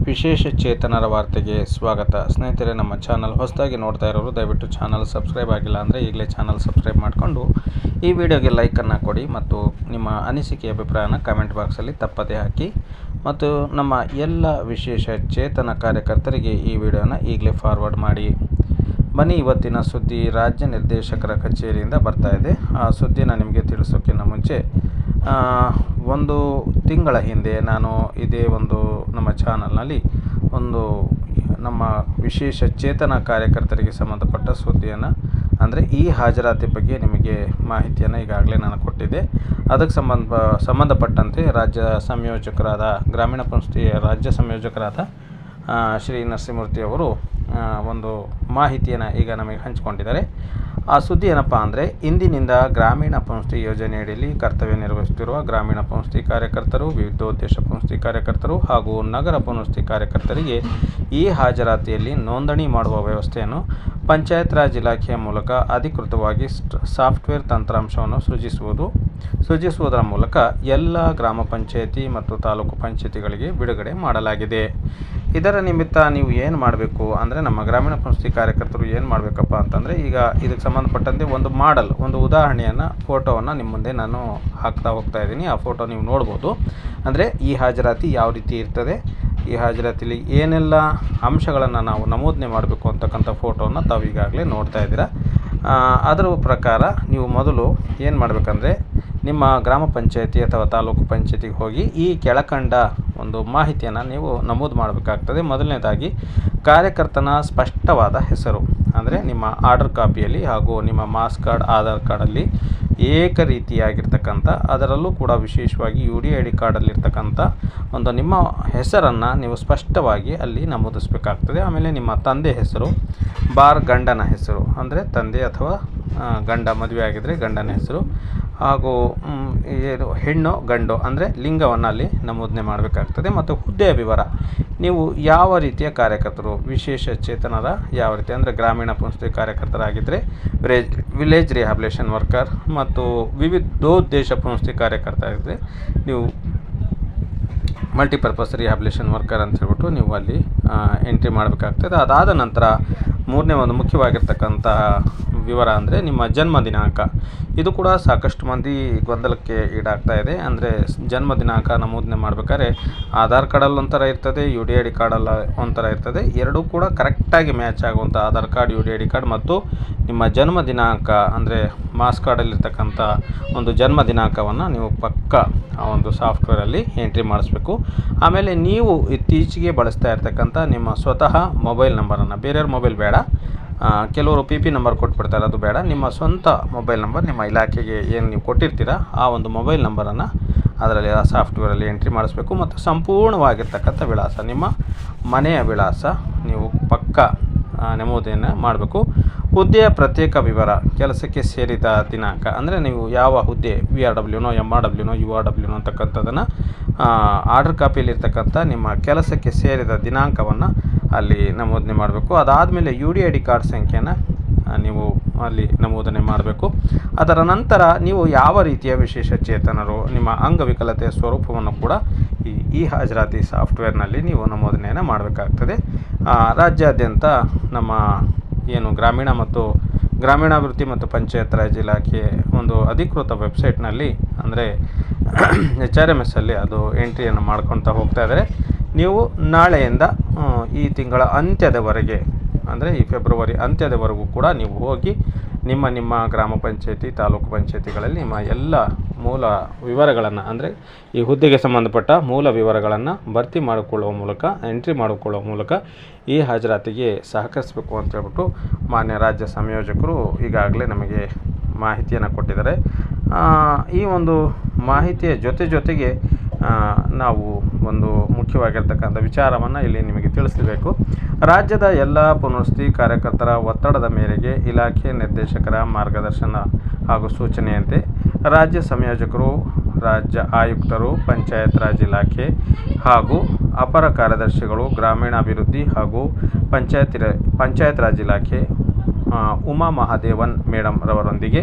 ವಿಶೇಷ ಚೇತನರ ವಾರ್ತೆಗೆ ಸ್ವಾಗತ. ಸ್ನೇಹಿತರೆ, ನಮ್ಮ ಚಾನಲ್ ಹೊಸದಾಗಿ ನೋಡ್ತಾ ಇರೋರು ದಯವಿಟ್ಟು ಚಾನಲ್ ಸಬ್ಸ್ಕ್ರೈಬ್ ಆಗಿಲ್ಲ ಅಂದರೆ ಈಗಲೇ ಚಾನಲ್ ಸಬ್ಸ್ಕ್ರೈಬ್ ಮಾಡಿಕೊಂಡು ಈ ವಿಡಿಯೋಗೆ ಲೈಕನ್ನು ಕೊಡಿ ಮತ್ತು ನಿಮ್ಮ ಅನಿಸಿಕೆ ಅಭಿಪ್ರಾಯನ ಕಮೆಂಟ್ ಬಾಕ್ಸಲ್ಲಿ ತಪ್ಪದೇ ಹಾಕಿ ಮತ್ತು ನಮ್ಮ ಎಲ್ಲ ವಿಶೇಷ ಚೇತನ ಕಾರ್ಯಕರ್ತರಿಗೆ ಈ ವಿಡಿಯೋನ ಈಗಲೇ ಫಾರ್ವರ್ಡ್ ಮಾಡಿ. ಬನ್ನಿ, ಇವತ್ತಿನ ಸುದ್ದಿ ರಾಜ್ಯ ನಿರ್ದೇಶಕರ ಕಚೇರಿಯಿಂದ ಬರ್ತಾ ಇದೆ. ಆ ಸುದ್ದಿನ ನಿಮಗೆ ತಿಳಿಸೋಕ್ಕಿಂತ ಮುಂಚೆ ಒಂದು ತಿಂಗಳ ಹಿಂದೆ ನಾನು ಇದೇ ಒಂದು ನಮ್ಮ ಚಾನಲ್ನಲ್ಲಿ ಒಂದು ನಮ್ಮ ವಿಶೇಷ ಚೇತನ ಕಾರ್ಯಕರ್ತರಿಗೆ ಸಂಬಂಧಪಟ್ಟ ಸುದ್ದಿಯನ್ನು ಅಂದರೆ ಈ ಹಾಜರಾತಿ ಬಗ್ಗೆ ನಿಮಗೆ ಮಾಹಿತಿಯನ್ನು ಈಗಾಗಲೇ ನಾನು ಕೊಟ್ಟಿದ್ದೆ. ಅದಕ್ಕೆ ಸಂಬಂಧಪಟ್ಟಂತೆ ರಾಜ್ಯ ಸಂಯೋಜಕರಾದ ಗ್ರಾಮೀಣ ಪಂಚಾಯತಿ ರಾಜ್ಯ ಸಂಯೋಜಕರಾದ ಶ್ರೀ ನರಸಿಂಹಮೂರ್ತಿ ಅವರು ಒಂದು ಮಾಹಿತಿಯನ್ನು ಈಗ ನಮಗೆ ಹಂಚಿಕೊಂಡಿದ್ದಾರೆ. ಆ ಸುದ್ದಿ ಏನಪ್ಪ ಅಂದರೆ, ಇಂದಿನಿಂದ ಗ್ರಾಮೀಣ ಪಂಚಾಯತಿ ಯೋಜನೆಯಡಿಯಲ್ಲಿ ಕರ್ತವ್ಯ ನಿರ್ವಹಿಸುತ್ತಿರುವ ಗ್ರಾಮೀಣ ಪಂಚಾಯತಿ ಕಾರ್ಯಕರ್ತರು, ವಿವಿಧೋದ್ದೇಶ ಪಂಚಾಯತಿ ಕಾರ್ಯಕರ್ತರು ಹಾಗೂ ನಗರ ಪಂಚಾಯತಿ ಕಾರ್ಯಕರ್ತರಿಗೆ ಈ ಹಾಜರಾತಿಯಲ್ಲಿ ನೋಂದಣಿ ಮಾಡುವ ವ್ಯವಸ್ಥೆಯನ್ನು ಪಂಚಾಯತ್ ರಾಜ್ ಇಲಾಖೆಯ ಮೂಲಕ ಅಧಿಕೃತವಾಗಿ ಸಾಫ್ಟ್ವೇರ್ ತಂತ್ರಾಂಶವನ್ನು ಸೃಜಿಸುವುದರ ಮೂಲಕ ಎಲ್ಲ ಗ್ರಾಮ ಪಂಚಾಯತಿ ಮತ್ತು ತಾಲೂಕು ಪಂಚಾಯತಿಗಳಿಗೆ ಬಿಡುಗಡೆ ಮಾಡಲಾಗಿದೆ. ಇದರ ನಿಮಿತ್ತ ನೀವು ಏನು ಮಾಡಬೇಕು ಅಂದರೆ, ನಮ್ಮ ಗ್ರಾಮೀಣ ಪಂಚಾಯತಿ ಕಾರ್ಯಕರ್ತರು ಏನು ಮಾಡಬೇಕಪ್ಪ ಅಂತಂದರೆ, ಈಗ ಇದಕ್ಕೆ ಸಂಬಂಧಪಟ್ಟಂತೆ ಒಂದು ಉದಾಹರಣೆಯನ್ನು ಫೋಟೋವನ್ನು ನಿಮ್ಮ ಮುಂದೆ ನಾನು ಹಾಕ್ತಾ ಹೋಗ್ತಾ ಇದ್ದೀನಿ. ಆ ಫೋಟೋ ನೀವು ನೋಡ್ಬೋದು. ಅಂದರೆ ಈ ಹಾಜರಾತಿ ಯಾವ ರೀತಿ ಇರ್ತದೆ, ಈ ಹಾಜರಾತಿಲಿ ಏನೆಲ್ಲ ಅಂಶಗಳನ್ನು ನಾವು ನಮೂದನೆ ಮಾಡಬೇಕು ಅಂತಕ್ಕಂಥ ಫೋಟೋವನ್ನು ತಾವು ಈಗಾಗಲೇ ನೋಡ್ತಾ ಇದ್ದೀರಾ. ಅದರ ಪ್ರಕಾರ ನೀವು ಮೊದಲು ಏನು ಮಾಡಬೇಕಂದ್ರೆ, ನಿಮ್ಮ ಗ್ರಾಮ ಪಂಚಾಯತಿ ಅಥವಾ ತಾಲೂಕು ಪಂಚಾಯತಿಗೆ ಹೋಗಿ ಈ ಕೆಳಕಂಡ ಒಂದು ಮಾಹಿತಿಯನ್ನು ನೀವು ನಮೂದು ಮಾಡಬೇಕಾಗ್ತದೆ. ಮೊದಲನೇದಾಗಿ ಕಾರ್ಯಕರ್ತನ ಸ್ಪಷ್ಟವಾದ ಹೆಸರು, ಅಂದರೆ ನಿಮ್ಮ ಆರ್ಡರ್ ಕಾಪಿಯಲ್ಲಿ ಹಾಗೂ ನಿಮ್ಮ ಮಾಸ್ ಕಾರ್ಡ್, ಆಧಾರ್ ಕಾರ್ಡಲ್ಲಿ ಏಕ ರೀತಿಯಾಗಿರ್ತಕ್ಕಂಥ, ಅದರಲ್ಲೂ ಕೂಡ ವಿಶೇಷವಾಗಿ UDID ಕಾರ್ಡಲ್ಲಿರ್ತಕ್ಕಂಥ ಒಂದು ನಿಮ್ಮ ಹೆಸರನ್ನು ನೀವು ಸ್ಪಷ್ಟವಾಗಿ ಅಲ್ಲಿ ನಮೂದಿಸಬೇಕಾಗ್ತದೆ. ಆಮೇಲೆ ನಿಮ್ಮ ತಂದೆ ಹೆಸರು ಗಂಡನ ಹೆಸರು, ಅಂದರೆ ತಂದೆ ಅಥವಾ ಗಂಡ ಮದುವೆ ಆಗಿದ್ದರೆ ಗಂಡನ ಹೆಸರು, ಹಾಗೂ ಹೆಣ್ಣು ಗಂಡು ಅಂದರೆ ಲಿಂಗವನ್ನು ಅಲ್ಲಿ ನಮೂದನೆ ಮಾಡಬೇಕಾಗ್ತದೆ. ಮತ್ತು ಹುದ್ದೆಯ ವಿವರ, ನೀವು ಯಾವ ರೀತಿಯ ಕಾರ್ಯಕರ್ತರು, ವಿಶೇಷ ಚೇತನರ ಯಾವ ರೀತಿ ಅಂದರೆ ಗ್ರಾಮೀಣ ಪಂಚಾಯತಿ ಕಾರ್ಯಕರ್ತರಾಗಿದ್ದರೆ ವಿಲೇಜ್ ರಿಹ್ಯಾಬಿಲೇಷನ್ ವರ್ಕರ್, ಮತ್ತು ವಿವಿಧೋದ್ದೇಶ ಪಂಚಾಯತಿ ಕಾರ್ಯಕರ್ತ ಆಗಿದ್ದರೆ ನೀವು ಮಲ್ಟಿಪರ್ಪಸ್ ರಿಹ್ಯಾಬಿಲೇಷನ್ ವರ್ಕರ್ ಅಂತ ಹೇಳ್ಬಿಟ್ಟು ನೀವು ಅಲ್ಲಿ ಎಂಟ್ರಿ ಮಾಡಬೇಕಾಗ್ತದೆ. ಅದಾದ ನಂತರ ಮೂರನೇ ಒಂದು ಮುಖ್ಯವಾಗಿರ್ತಕ್ಕಂಥ ವಿವರ ಅಂದರೆ ನಿಮ್ಮ ಜನ್ಮ ದಿನಾಂಕ. ಇದು ಕೂಡ ಸಾಕಷ್ಟು ಮಂದಿ ಗೊಂದಲಕ್ಕೆ ಈಡಾಗ್ತಾ ಇದೆ. ಅಂದರೆ ಜನ್ಮ ದಿನಾಂಕ ನಮೂದನೆ ಮಾಡಬೇಕಾದ್ರೆ ಆಧಾರ್ ಕಾರ್ಡಲ್ಲಿ ಒಂಥರ ಇರ್ತದೆ, UDID ಕಾರ್ಡಲ್ಲ ಒಂಥರ ಇರ್ತದೆ. ಎರಡೂ ಕೂಡ ಕರೆಕ್ಟಾಗಿ ಮ್ಯಾಚ್ ಆಗುವಂಥ ಆಧಾರ್ ಕಾರ್ಡ್, UDID ಕಾರ್ಡ್ ಮತ್ತು ನಿಮ್ಮ ಜನ್ಮ ದಿನಾಂಕ ಅಂದರೆ ಮಾಸ್ ಕಾರ್ಡಲ್ಲಿರ್ತಕ್ಕಂಥ ಒಂದು ಜನ್ಮ ದಿನಾಂಕವನ್ನು ನೀವು ಪಕ್ಕ ಆ ಒಂದು ಸಾಫ್ಟ್ವೇರಲ್ಲಿ ಎಂಟ್ರಿ ಮಾಡಿಸ್ಬೇಕು. ಆಮೇಲೆ ನೀವು ಇತ್ತೀಚೆಗೆ ಬಳಸ್ತಾ ಇರ್ತಕ್ಕಂಥ ನಿಮ್ಮ ಸ್ವತಃ ಮೊಬೈಲ್ ನಂಬರನ್ನು, ಬೇರೆಯವ್ರ ಮೊಬೈಲ್ ಬೇಡ, ಕೆಲವರು PP ನಂಬರ್ ಕೊಟ್ಬಿಡ್ತಾರೆ, ಅದು ಬೇಡ. ನಿಮ್ಮ ಸ್ವಂತ ಮೊಬೈಲ್ ನಂಬರ್, ನಿಮ್ಮ ಇಲಾಖೆಗೆ ಏನು ನೀವು ಕೊಟ್ಟಿರ್ತೀರ ಆ ಒಂದು ಮೊಬೈಲ್ ನಂಬರನ್ನು ಅದರಲ್ಲಿ ಆ ಸಾಫ್ಟ್ವೇರಲ್ಲಿ ಎಂಟ್ರಿ ಮಾಡಿಸ್ಬೇಕು. ಮತ್ತು ಸಂಪೂರ್ಣವಾಗಿರ್ತಕ್ಕಂಥ ವಿಳಾಸ, ನಿಮ್ಮ ಮನೆಯ ವಿಳಾಸ ನೀವು ಪಕ್ಕ ನಮೂದೆಯನ್ನು ಮಾಡಬೇಕು. ಹುದ್ದೆಯ ಪ್ರತ್ಯೇಕ ವಿವರ, ಕೆಲಸಕ್ಕೆ ಸೇರಿದ ದಿನಾಂಕ, ಅಂದರೆ ನೀವು ಯಾವ ಹುದ್ದೆ VRWನೋ MRWನೋ URWನೋ ಅಂತಕ್ಕಂಥದ್ದನ್ನು ಆರ್ಡರ್ ಕಾಪಿಯಲ್ಲಿರ್ತಕ್ಕಂಥ ನಿಮ್ಮ ಕೆಲಸಕ್ಕೆ ಸೇರಿದ ದಿನಾಂಕವನ್ನು ಅಲ್ಲಿ ನಮೂದನೆ ಮಾಡಬೇಕು. ಅದಾದಮೇಲೆ UDID ಕಾರ್ಡ್ ಸಂಖ್ಯೆಯನ್ನು ನೀವು ಅಲ್ಲಿ ನಮೂದನೆ ಮಾಡಬೇಕು. ಅದರ ನಂತರ ನೀವು ಯಾವ ರೀತಿಯ ವಿಶೇಷ ಚೇತನರು, ನಿಮ್ಮ ಅಂಗವಿಕಲತೆಯ ಸ್ವರೂಪವನ್ನು ಕೂಡ ಈ ಹಾಜರಾತಿ ಸಾಫ್ಟ್ವೇರ್ನಲ್ಲಿ ನೀವು ನಮೂದನೆಯನ್ನು ಮಾಡಬೇಕಾಗ್ತದೆ. ರಾಜ್ಯಾದ್ಯಂತ ನಮ್ಮ ಏನು ಗ್ರಾಮೀಣಾಭಿವೃದ್ಧಿ ಮತ್ತು ಪಂಚಾಯತ್ ರಾಜ್ ಇಲಾಖೆ ಒಂದು ಅಧಿಕೃತ ವೆಬ್ಸೈಟ್ನಲ್ಲಿ ಅಂದರೆ HRMS ಅಲ್ಲಿ ಅದು ಎಂಟ್ರಿಯನ್ನು ಮಾಡ್ಕೊಳ್ತಾ ಹೋಗ್ತಾ ಇದ್ದಾರೆ. ನೀವು ನಾಳೆಯಿಂದ ಈ ತಿಂಗಳ ಅಂತ್ಯದವರೆಗೆ ಅಂದರೆ ಈ ಫೆಬ್ರವರಿ ಅಂತ್ಯದವರೆಗೂ ಕೂಡ ನೀವು ಹೋಗಿ ನಿಮ್ಮ ಗ್ರಾಮ ಪಂಚಾಯತಿ, ತಾಲೂಕು ಪಂಚಾಯತಿಗಳಲ್ಲಿ ನಿಮ್ಮ ಎಲ್ಲ ಮೂಲ ವಿವರಗಳನ್ನು ಅಂದರೆ ಈ ಹುದ್ದೆಗೆ ಸಂಬಂಧಪಟ್ಟ ಮೂಲ ವಿವರಗಳನ್ನು ಭರ್ತಿ ಎಂಟ್ರಿ ಮಾಡಿಕೊಳ್ಳುವ ಮೂಲಕ ಈ ಹಾಜರಾತಿಗೆ ಸಹಕರಿಸಬೇಕು ಅಂತ ಹೇಳ್ಬಿಟ್ಟು ಮಾನ್ಯ ರಾಜ್ಯ ಸಂಯೋಜಕರು ಈಗಾಗಲೇ ನಮಗೆ ಮಾಹಿತಿಯನ್ನು ಕೊಟ್ಟಿದ್ದಾರೆ. ಈ ಒಂದು ಮಾಹಿತಿಯ ಜೊತೆಗೆ ನಾವು ಒಂದು ಮುಖ್ಯವಾಗಿರ್ತಕ್ಕಂಥ ವಿಚಾರವನ್ನು ಇಲ್ಲಿ ನಿಮಗೆ ತಿಳಿಸಬೇಕು. ರಾಜ್ಯದ ಎಲ್ಲ ಪುನರ್ವಸತಿ ಕಾರ್ಯಕರ್ತರ ಒತ್ತಡದ ಮೇರೆಗೆ ಇಲಾಖೆ ನಿರ್ದೇಶಕರ ಮಾರ್ಗದರ್ಶನ ಹಾಗೂ ಸೂಚನೆಯಂತೆ ರಾಜ್ಯ ಸಂಯೋಜಕರು, ರಾಜ್ಯ ಆಯುಕ್ತರು, ಪಂಚಾಯತ್ ರಾಜ್ ಇಲಾಖೆ ಹಾಗೂ ಅಪರ ಕಾರ್ಯದರ್ಶಿಗಳು, ಗ್ರಾಮೀಣಾಭಿವೃದ್ಧಿ ಹಾಗೂ ಪಂಚಾಯತ್ ರಾಜ್ ಇಲಾಖೆ ಉಮಾ ಮಹಾದೇವನ್ ಮೇಡಮ್ ರವರೊಂದಿಗೆ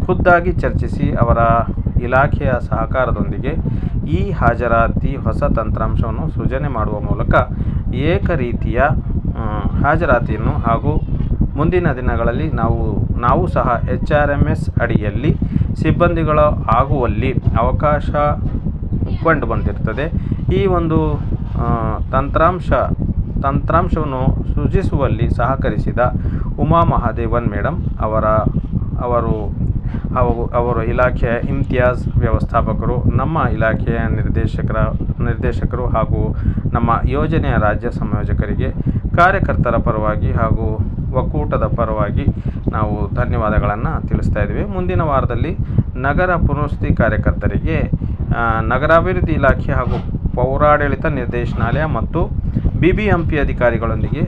ಖುದ್ದಾಗಿ ಚರ್ಚಿಸಿ ಅವರ ಇಲಾಖೆಯ ಸಹಕಾರದೊಂದಿಗೆ ಈ ಹಾಜರಾತಿ ಹೊಸ ತಂತ್ರಾಂಶವನ್ನು ಸೃಜನೆ ಮಾಡುವ ಮೂಲಕ ಏಕರೀತಿಯ ಹಾಜರಾತಿಯನ್ನು ಹಾಗೂ ಮುಂದಿನ ದಿನಗಳಲ್ಲಿ ನಾವು ಸಹ HRMS ಅಡಿಯಲ್ಲಿ ಸಿಬ್ಬಂದಿಗಳ ಆಗುವಲ್ಲಿ ಅವಕಾಶ ಕಂಡು ಬಂದಿರ್ತದೆ. ಈ ಒಂದು ತಂತ್ರಾಂಶವನ್ನು ಸೃಜಿಸುವಲ್ಲಿ ಸಹಕರಿಸಿದ ಉಮಾ ಮಹಾದೇವನ್ ಮೇಡಮ್ ಅವರು ಇಲಾಖೆಯ ಇಮ್ತಿಯಾಜ್ ವ್ಯವಸ್ಥಾಪಕರು, ನಮ್ಮ ಇಲಾಖೆಯ ನಿರ್ದೇಶಕರು ಹಾಗೂ ನಮ್ಮ ಯೋಜನೆಯ ರಾಜ್ಯ ಸಂಯೋಜಕರಿಗೆ ಕಾರ್ಯಕರ್ತರ ಪರವಾಗಿ ಹಾಗೂ ಒಕ್ಕೂಟದ ಪರವಾಗಿ ನಾವು ಧನ್ಯವಾದಗಳನ್ನು ತಿಳಿಸ್ತಾ ಇದ್ದೀವಿ. ಮುಂದಿನ ವಾರದಲ್ಲಿ ನಗರ ಪುನರ್ವಸತಿ ಕಾರ್ಯಕರ್ತರಿಗೆ ನಗರಾಭಿವೃದ್ಧಿ ಇಲಾಖೆ ಹಾಗೂ ಪೌರಾಡಳಿತ ನಿರ್ದೇಶನಾಲಯ ಮತ್ತು BBMP ಅಧಿಕಾರಿಗಳೊಂದಿಗೆ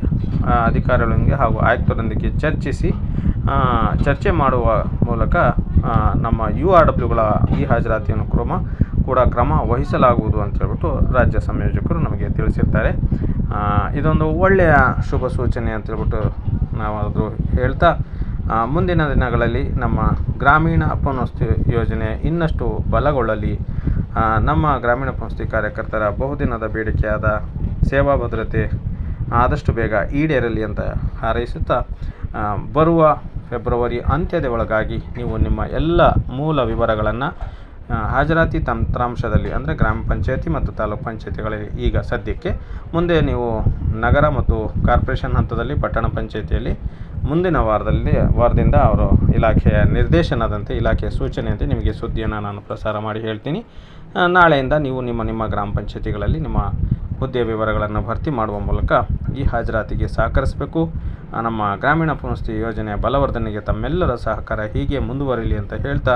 ಹಾಗೂ ಆಯುಕ್ತರೊಂದಿಗೆ ಚರ್ಚೆ ಮಾಡುವ ಮೂಲಕ ನಮ್ಮ URWಗಳ ಈ ಹಾಜರಾತಿಯನ್ನು ಕ್ರಮ ವಹಿಸಲಾಗುವುದು ಅಂತ ಹೇಳ್ಬಿಟ್ಟು ರಾಜ್ಯ ಸಂಯೋಜಕರು ನಮಗೆ ತಿಳಿಸಿರ್ತಾರೆ. ಇದೊಂದು ಒಳ್ಳೆಯ ಶುಭ ಸೂಚನೆ ಅಂತ ಹೇಳ್ಬಿಟ್ಟು ನಾವು ಅದು ಹೇಳ್ತಾ, ಮುಂದಿನ ದಿನಗಳಲ್ಲಿ ನಮ್ಮ ಗ್ರಾಮೀಣ ಪುನರ್ವಸತಿ ಯೋಜನೆ ಇನ್ನಷ್ಟು ಬಲಗೊಳ್ಳಲಿ, ನಮ್ಮ ಗ್ರಾಮೀಣ ಪುನರ್ವಸತಿ ಕಾರ್ಯಕರ್ತರ ಬಹುದಿನದ ಬೇಡಿಕೆಯಾದ ಸೇವಾ ಭದ್ರತೆ ಆದಷ್ಟು ಬೇಗ ಈಡೇರಲಿ ಅಂತ ಹಾರೈಸುತ್ತಾ, ಬರುವ ಫೆಬ್ರವರಿ ಅಂತ್ಯದ ಒಳಗಾಗಿ ನೀವು ನಿಮ್ಮ ಎಲ್ಲ ಮೂಲ ವಿವರಗಳನ್ನು ಹಾಜರಾತಿ ತಂತ್ರಾಂಶದಲ್ಲಿ ಅಂದರೆ ಗ್ರಾಮ ಪಂಚಾಯತಿ ಮತ್ತು ತಾಲೂಕು ಪಂಚಾಯತಿಗಳಲ್ಲಿ ಈಗ ಸದ್ಯಕ್ಕೆ, ಮುಂದೆ ನೀವು ನಗರ ಮತ್ತು ಕಾರ್ಪೊರೇಷನ್ ಹಂತದಲ್ಲಿ ಪಟ್ಟಣ ಪಂಚಾಯತಿಯಲ್ಲಿ ಮುಂದಿನ ವಾರದಿಂದ ಅವರು ಇಲಾಖೆಯ ನಿರ್ದೇಶನದಂತೆ ಇಲಾಖೆಯ ಸೂಚನೆಯಂತೆ ನಿಮಗೆ ಸುದ್ದಿಯನ್ನು ನಾನು ಪ್ರಸಾರ ಮಾಡಿ ಹೇಳ್ತೀನಿ. ನಾಳೆಯಿಂದ ನೀವು ನಿಮ್ಮ ಗ್ರಾಮ ಪಂಚಾಯತಿಗಳಲ್ಲಿ ನಿಮ್ಮ ಹುದ್ದೆಯ ವಿವರಗಳನ್ನು ಭರ್ತಿ ಮಾಡುವ ಮೂಲಕ ಈ ಹಾಜರಾತಿಗೆ ಸಹಕರಿಸಬೇಕು. ನಮ್ಮ ಗ್ರಾಮೀಣ ಪುನರ್ವಸತಿ ಯೋಜನೆಯ ಬಲವರ್ಧನೆಗೆ ತಮ್ಮೆಲ್ಲರ ಸಹಕಾರ ಹೀಗೆ ಮುಂದುವರಿಯಲಿ ಅಂತ ಹೇಳ್ತಾ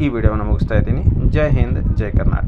ಈ ವಿಡಿಯೋವನ್ನು ಮುಗಿಸ್ತಾ ಇದ್ದೀನಿ. ಜೈ ಹಿಂದ್, ಜೈ ಕರ್ನಾಟಕ.